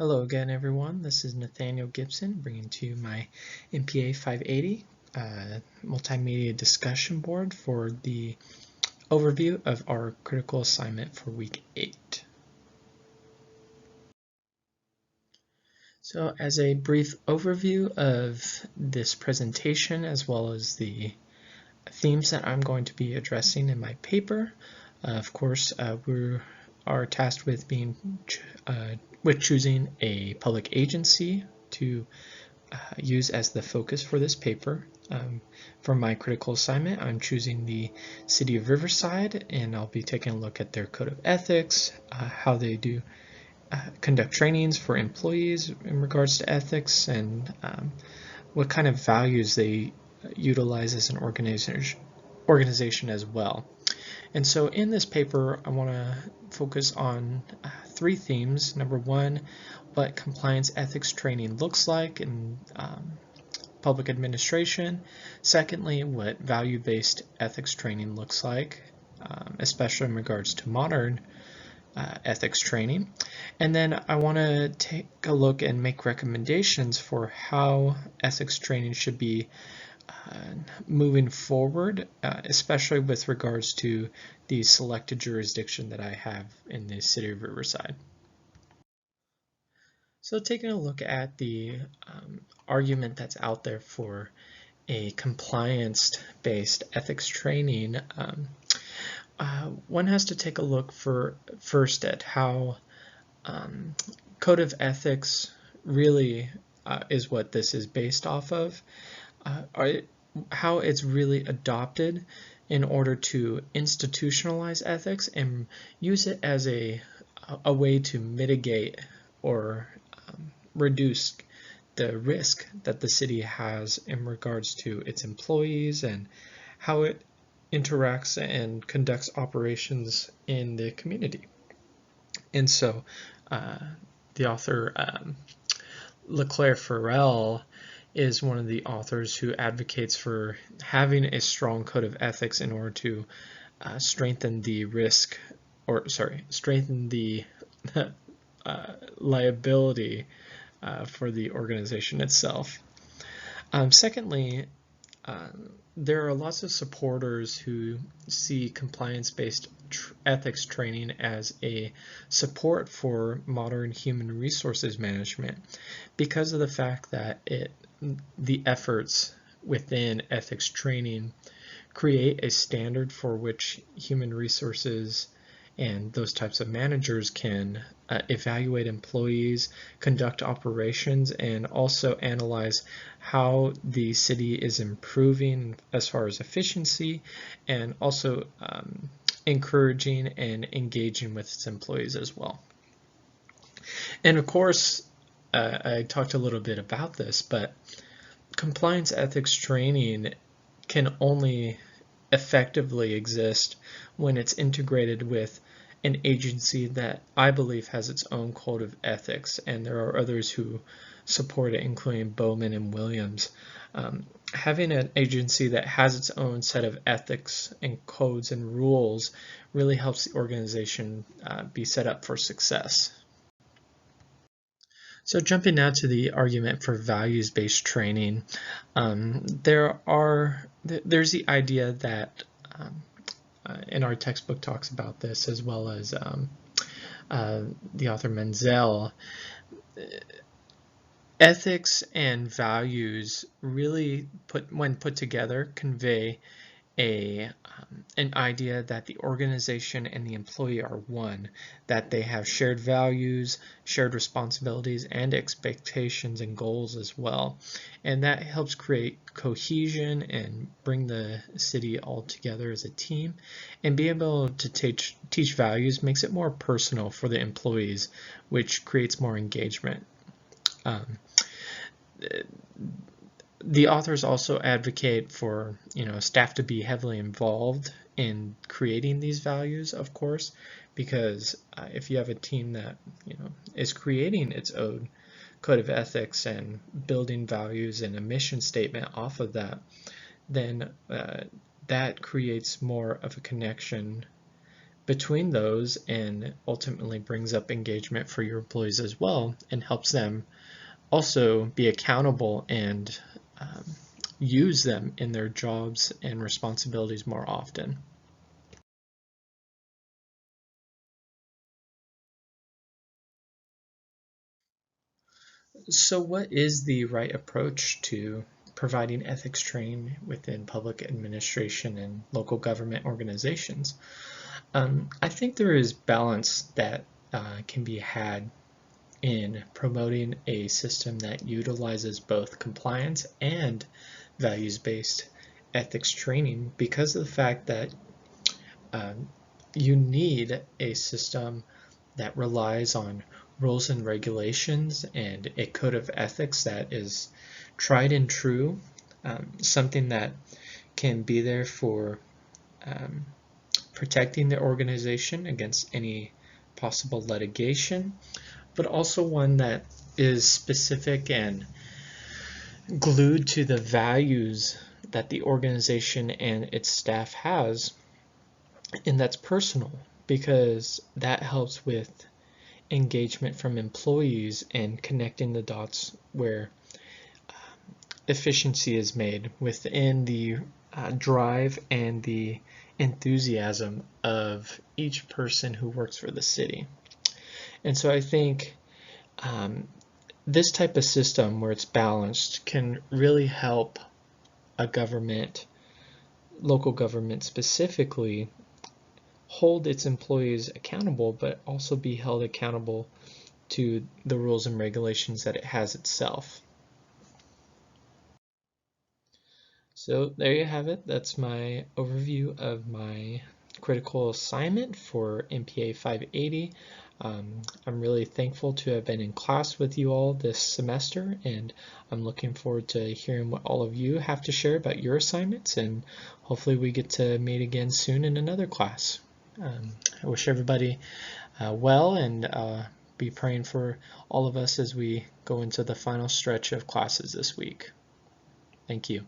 Hello again, everyone. This is Nathaniel Gibson bringing to you my MPA580 multimedia discussion board for the overview of our critical assignment for week 8. So as a brief overview of this presentation as well as the themes that I'm going to be addressing in my paper, of course, we are tasked with choosing a public agency to use as the focus for this paper. For my critical assignment, I'm choosing the City of Riverside, and I'll be taking a look at their code of ethics, how they do conduct trainings for employees in regards to ethics, and what kind of values they utilize as an organization as well. And so in this paper, I want to focus on 3 themes. Number 1, what compliance ethics training looks like in public administration. Secondly, what value-based ethics training looks like, especially in regards to modern ethics training. And then I want to take a look and make recommendations for how ethics training should be moving forward, especially with regards to the selected jurisdiction that I have in the City of Riverside. So taking a look at the argument that's out there for a compliance-based ethics training, one has to take a look first at how code of ethics really is what this is based off of, how it's really adopted in order to institutionalize ethics and use it as a way to mitigate or reduce the risk that the city has in regards to its employees and how it interacts and conducts operations in the community. And so the author Leclerc Farrell is one of the authors who advocates for having a strong code of ethics in order to strengthen the liability for the organization itself. Secondly, there are lots of supporters who see compliance-based ethics training as a support for modern human resources management because of the fact that the efforts within ethics training create a standard for which human resources and those types of managers can evaluate employees, conduct operations, and also analyze how the city is improving as far as efficiency, and also encouraging and engaging with its employees as well. And of course, I talked a little bit about this, but compliance ethics training can only effectively exist when it's integrated with an agency that I believe has its own code of ethics, and there are others who support it, including Bowman and Williams. Having an agency that has its own set of ethics and codes and rules really helps the organization be set up for success. So jumping now to the argument for values-based training, there's the idea that, and our textbook talks about this as well as the author Menzel, ethics and values really, when put together, convey an idea that the organization and the employee are one, that they have shared values, shared responsibilities, and expectations and goals as well. And that helps create cohesion and bring the city all together as a team. And being able to teach values makes it more personal for the employees, which creates more engagement. The authors also advocate for staff to be heavily involved in creating these values, of course, because if you have a team that is creating its own code of ethics and building values and a mission statement off of that, then that creates more of a connection between those and ultimately brings up engagement for your employees as well and helps them also be accountable and use them in their jobs and responsibilities more often. So what is the right approach to providing ethics training within public administration and local government organizations? I think there is balance that can be had in promoting a system that utilizes both compliance and values-based ethics training because of the fact that you need a system that relies on rules and regulations and a code of ethics that is tried and true, something that can be there for protecting the organization against any possible litigation, but also one that is specific and glued to the values that the organization and its staff has, and that's personal because that helps with engagement from employees and connecting the dots where efficiency is made within the drive and the enthusiasm of each person who works for the city. And so I think this type of system where it's balanced can really help a government, local government specifically, hold its employees accountable, but also be held accountable to the rules and regulations that it has itself. So there you have it. That's my overview of my critical assignment for MPA 580. I'm really thankful to have been in class with you all this semester, and I'm looking forward to hearing what all of you have to share about your assignments, and hopefully we get to meet again soon in another class. I wish everybody well, and be praying for all of us as we go into the final stretch of classes this week. Thank you.